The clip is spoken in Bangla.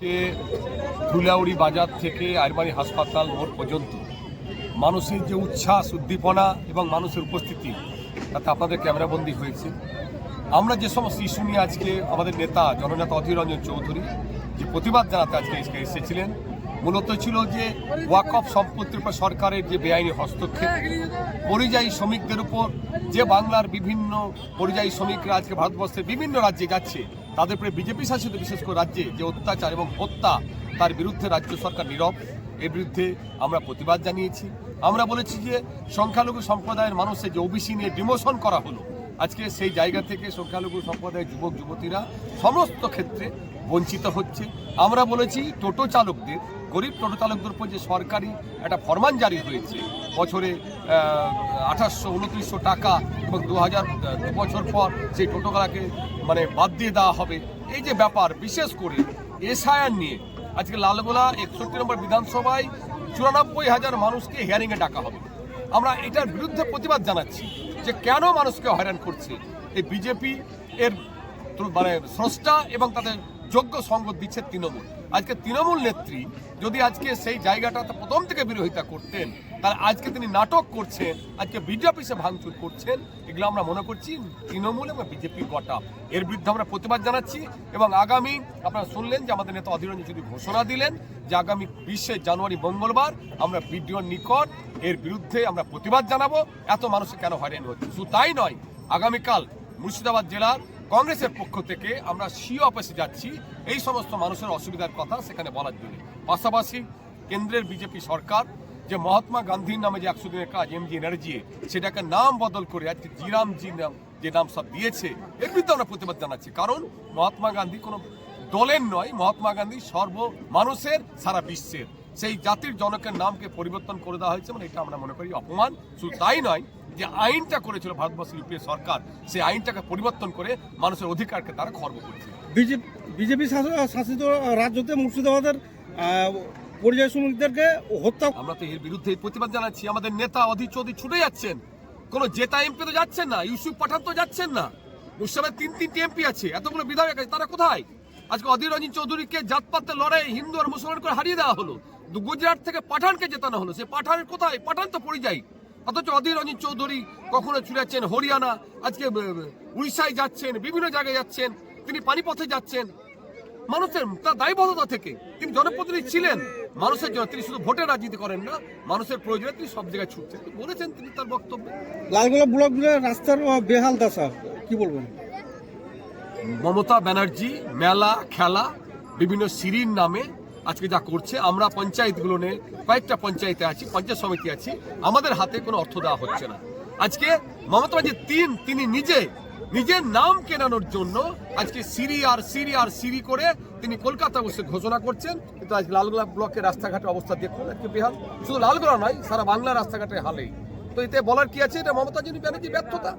যে ধুলাউড়ি বাজার থেকে আরমানি হাসপাতাল মোড় পর্যন্ত মানুষের যে উচ্ছ্বাস উদ্দীপনা এবং মানুষের উপস্থিতি তাতে আপনাদের ক্যামেরাবন্দি হয়েছে। আমরা যে সমস্ত ইস্যু নিয়ে আজকে আমাদের নেতা জননেতা অধীর রঞ্জন চৌধুরী যে প্রতিবাদ জানাতে আজকে এসেছিলেন, মূলত ছিল যে ওয়াকফ সম্পত্তির উপর সরকারের যে বেআইনি হস্তক্ষেপ, পরিযায়ী শ্রমিকদের উপর যে বাংলার বিভিন্ন পরিযায়ী শ্রমিকরা আজকে ভারতবর্ষের বিভিন্ন রাজ্যে যাচ্ছে, তাদের উপরে বিজেপি শাসিত বিশেষ করে রাজ্যে যে অত্যাচার এবং হত্যা, তার বিরুদ্ধে রাজ্য সরকার নীরব। এর বিরুদ্ধে আমরা প্রতিবাদ জানিয়েছি। আমরা বলেছি যে সংখ্যালঘু সম্প্রদায়ের মানুষের যে ওবিসি নিয়ে ডিমোশন করা হলো, আজকে সেই জায়গা থেকে সংখ্যালঘু সম্প্রদায়ের যুবক যুবতীরা সমস্ত ক্ষেত্রে বঞ্চিত হচ্ছে। আমরা বলেছি টোটো চালকদের, গরিব টোটো চালকদের উপর যে সরকারি একটা ফরমান জারি হয়েছে, বছরে 2800-2900 টাকা এবং 2000 বছর পর সেই টোটোগুলাকে বাদ দিয়ে দেওয়া হবে। এই যে ব্যাপার, বিশেষ করে এসআইআর নিয়ে আজকে লালগোলা 61 নম্বর বিধানসভায় 94,000 মানুষকে হিয়ারিংয়ে ডাকা হবে। আমরা এটার বিরুদ্ধে প্রতিবাদ জানাচ্ছি যে কেন মানুষকে হয়রান করছে এই বিজেপি, এর স্রষ্টা এবং তাদের যোগ্য সঙ্গত দিচ্ছে তৃণমূল। আজকে তৃণমূল নেত্রী যদি আজকে সেই জায়গাটাতে প্রথম থেকে বিরোধিতা করতেন, তার আজকে তিনি নাটক করছেন, আজকে বিডি অফিসে ভাঙচুর করছেন, এগুলো আমরা মনে করছি তৃণমূল এবং বিজেপির গটা। এর বিরুদ্ধে আমরা প্রতিবাদ জানাচ্ছি এবং আগামী আপনারা শুনলেন যে আমাদের নেতা অধীর রঞ্জন চৌধুরী ঘোষণা দিলেন যে আগামী 20 জানুয়ারি মঙ্গলবার আমরা বিডিওর নিকট এর বিরুদ্ধে আমরা প্রতিবাদ জানাবো। এত মানুষের কেন হয়রানি হচ্ছে? শুধু তাই নয়, আগামীকাল মুর্শিদাবাদ জেলার কংগ্রেসের পক্ষ থেকে আমরা সিও অফিসে যাচ্ছি এই সমস্ত মানুষের অসুবিধার কথা সেখানে বলার জন্য। পাশাপাশি কেন্দ্রের বিজেপি সরকার যে মহাত্মা গান্ধীর নামে যে 100 দিনের কাজ এমজি এনার্জি, সেটাকে নাম বদল করে আজকে জিরামজি নাম যে নাম সব দিয়েছে, এর বিরুদ্ধে আমরা প্রতিবাদ জানাচ্ছি। কারণ মহাত্মা গান্ধী কোনো দলের নয়, মহাত্মা গান্ধী সর্ব মানুষের, সারা বিশ্বের। সেই জাতির জনকের নামকে পরিবর্তন করে দেওয়া হয়েছে, এটা আমরা মনে করি অপমান। শুধু তাই নয়, যে আইনটা করেছিল ভারতবর্ষের ইউপিএ সরকার, সেই আইনটাকে পরিবর্তন করে মানুষের অধিকারকে তারা খর্ব করছে। বিজেপি শাসিত রাজ্যতে মুর্শিদাবাদের পরিযায়ী শ্রমিকদেরকে হত্যা, আমরা তো এর বিরুদ্ধে প্রতিবাদ জানাচ্ছি। আমাদের নেতা অধীর চৌধুরী ছুটে যাচ্ছেন, কোনো জেতা এমপি তো যাচ্ছেন না, ইউসুফ পাঠান তো যাচ্ছেন না। মুর্শিদাবাদে 3টি এমপি আছে, এতগুলো বিধায়ক আছে, তারা কোথায়? আজকে অধীর রঞ্জন চৌধুরীকে জাতপাতের লড়াই হিন্দু আর মুসলমান করে হারিয়ে দেওয়া হলো। গুজরাট থেকে পাঠানকে জেতানো হলো, সে পাঠানের কোথায়? পাঠান তো পরিযায়ী। অথচ অধীর রঞ্জন চৌধুরী কখনো চলে যাচ্ছেন হরিয়ানা, আজকে উড়িষ্যায় যাচ্ছেন, বিভিন্ন জায়গায় যাচ্ছেন, তিনি পানিপথে যাচ্ছেন। মানুষের তার দায়বদ্ধতা থেকে তিনি জনপ্রতিনিধি ছিলেন মানুষের জন্য। তিনি শুধু ভোটের রাজনীতি করেন না, মানুষের প্রয়োজনে তিনি সব জায়গায় ছুটছেন, বলেছেন তিনি তার বক্তব্যে। লালগোলা ব্লক রাস্তার বেহাল দশা, কি বলবেন? মমতা ব্যানার্জি মেলা খেলা বিভিন্ন সিঁড়ির নামে আজকে যা করছে, আমরা পঞ্চায়েতগুলো নিয়ে কয়েকটা পঞ্চায়েতে আছি, পঞ্চায়েত সমিতি আছি, আমাদের হাতে কোনো অর্থ দেওয়া হচ্ছে না। আজকে মমতা ব্যানার্জি তিনি নিজের নাম কেনানোর জন্য আজকে সিঁড়ি করে তিনি কলকাতা বসে ঘোষণা করছেন। কিন্তু আজ লালগোলা ব্লকের রাস্তাঘাটের অবস্থা দেখুন আজকে বেহাল। শুধু লালগোলা নয়, সারা বাংলার রাস্তাঘাটের হালেই। তো এতে বলার কি আছে? এটা মমতা ব্যানার্জি ব্যর্থতা।